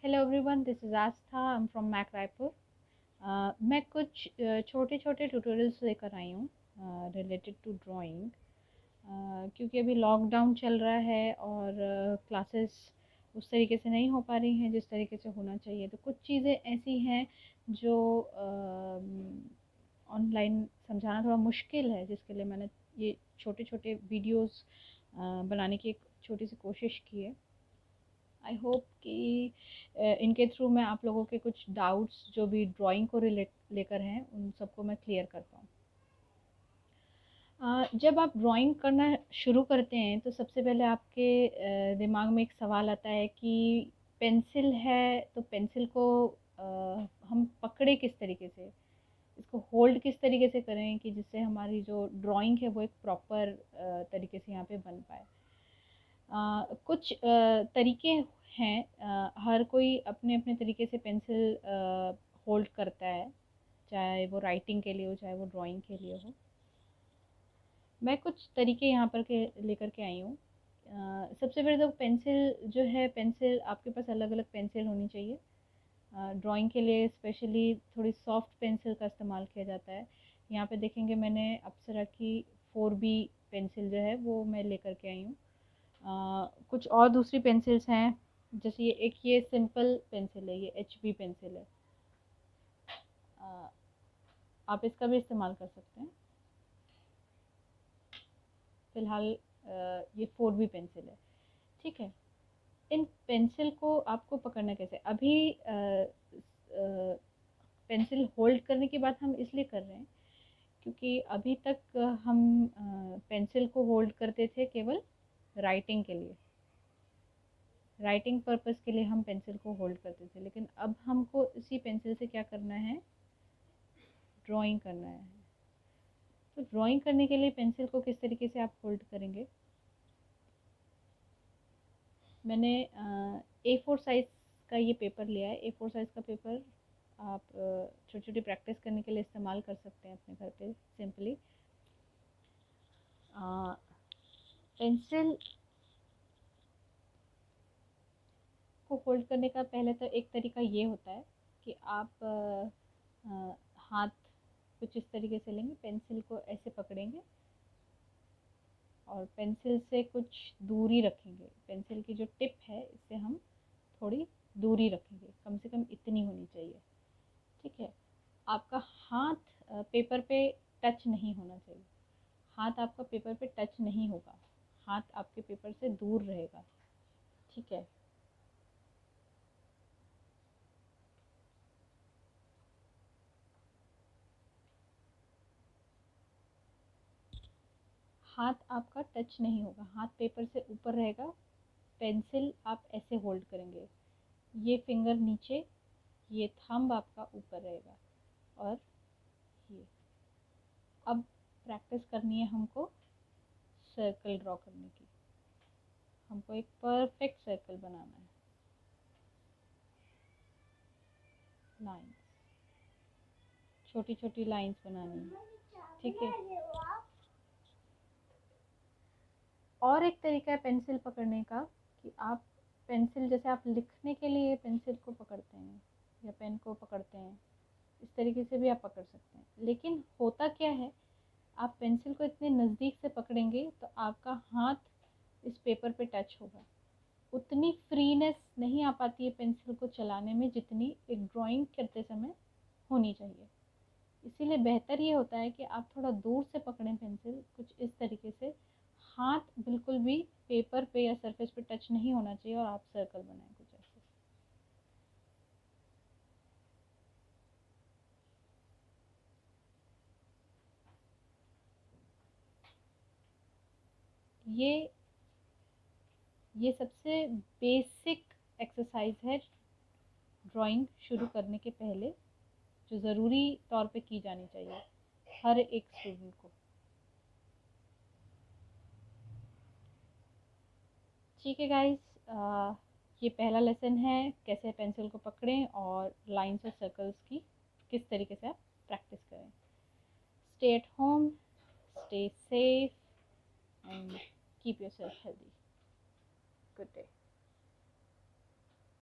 Hello everyone, this is Aastha. I am from मैक रायपुर। मैं कुछ छोटे छोटे ट्यूटोरियल्स लेकर आई हूँ रिलेटेड टू ड्राइंग, क्योंकि अभी लॉकडाउन चल रहा है और क्लासेस उस तरीके से नहीं हो पा रही हैं जिस तरीके से होना चाहिए। तो कुछ चीज़ें ऐसी हैं जो ऑनलाइन समझाना थोड़ा मुश्किल है, जिसके लिए मैंने ये छोटे छोटे वीडियोस बनाने की एक छोटी सी कोशिश की है। आई होप कि इनके थ्रू मैं आप लोगों के कुछ डाउट्स जो भी ड्राइंग को रिलेट लेकर हैं उन सबको मैं क्लियर कर पाऊँ। जब आप ड्राइंग करना शुरू करते हैं तो सबसे पहले आपके दिमाग में एक सवाल आता है कि पेंसिल है तो पेंसिल को हम पकड़े किस तरीके से, इसको होल्ड किस तरीके से करें कि जिससे हमारी जो ड्राइंग है वो एक प्रॉपर तरीके से यहाँ पे बन पाए। कुछ तरीके हैं, हर कोई अपने अपने तरीके से पेंसिल होल्ड करता है, चाहे वो राइटिंग के लिए हो चाहे वो ड्राइंग के लिए हो। मैं कुछ तरीके यहाँ पर के लेकर के आई हूँ। सबसे पहले तो पेंसिल जो है, पेंसिल आपके पास अलग अलग पेंसिल होनी चाहिए। ड्राइंग के लिए स्पेशली थोड़ी सॉफ्ट पेंसिल का इस्तेमाल किया जाता है। यहाँ पे देखेंगे मैंने अप्सरा की 4B पेंसिल जो है वो मैं लेकर के आई हूँ। कुछ और दूसरी पेंसिल्स हैं, जैसे ये सिंपल पेंसिल है, ये HB पेंसिल है। आप इसका भी इस्तेमाल कर सकते हैं। फिलहाल ये 4B पेंसिल है, ठीक है। इन पेंसिल को आपको पकड़ना कैसे, अभी पेंसिल होल्ड करने की बात हम इसलिए कर रहे हैं क्योंकि अभी तक हम पेंसिल को होल्ड करते थे केवल राइटिंग के लिए, राइटिंग पर्पस के लिए हम पेंसिल को होल्ड करते थे। लेकिन अब हमको इसी पेंसिल से क्या करना है, ड्राइंग करना है। तो ड्राइंग करने के लिए पेंसिल को किस तरीके से आप होल्ड करेंगे, मैंने A4 साइज़ का ये पेपर लिया है। A4 साइज़ का पेपर आप छोटी छोटी प्रैक्टिस करने के लिए इस्तेमाल कर सकते हैं अपने घर पे सिंपली। पेंसिल को होल्ड करने का पहले तो एक तरीका ये होता है कि आप हाथ कुछ इस तरीके से लेंगे, पेंसिल को ऐसे पकड़ेंगे और पेंसिल से कुछ दूरी रखेंगे। पेंसिल की जो टिप है इससे हम थोड़ी दूरी रखेंगे, कम से कम इतनी होनी चाहिए, ठीक है। आपका हाथ पेपर पे टच नहीं होना चाहिए, हाथ आपका पेपर पे टच नहीं होगा, हाथ आपके पेपर से दूर रहेगा, ठीक है। हाथ आपका टच नहीं होगा, हाथ पेपर से ऊपर रहेगा। पेंसिल आप ऐसे होल्ड करेंगे, ये फिंगर नीचे, ये थंब आपका ऊपर रहेगा और ये। अब प्रैक्टिस करनी है हमको सर्कल ड्रॉ करने की। हमको एक परफेक्ट सर्कल बनाना है। लाइंस, छोटी छोटी लाइंस बनानी है, ठीक है। और एक तरीका है पेंसिल पकड़ने का कि आप पेंसिल, जैसे आप लिखने के लिए पेंसिल को पकड़ते हैं या पेन को पकड़ते हैं, इस तरीके से भी आप पकड़ सकते हैं। लेकिन होता क्या है, आप पेंसिल को इतने नज़दीक से पकड़ेंगे तो आपका हाथ इस पेपर पे टच होगा, उतनी फ्रीनेस नहीं आ पाती है पेंसिल को चलाने में जितनी एक ड्राइंग करते समय होनी चाहिए। इसीलिए बेहतर ये होता है कि आप थोड़ा दूर से पकड़ें पेंसिल, कुछ इस तरीके से, हाथ बिल्कुल भी पेपर पे या सरफेस पे टच नहीं होना चाहिए और आप सर्कल बनाएं कुछ ऐसे। ये ये सबसे बेसिक एक्सरसाइज है ड्राइंग शुरू करने के पहले, जो ज़रूरी तौर पे की जानी चाहिए हर एक स्टूडेंट को, ठीक है गाइस। ये पहला लेसन है कैसे पेंसिल को पकड़ें और लाइंस और सर्कल्स की किस तरीके से आप प्रैक्टिस करें। Stay at home, stay safe and keep yourself healthy.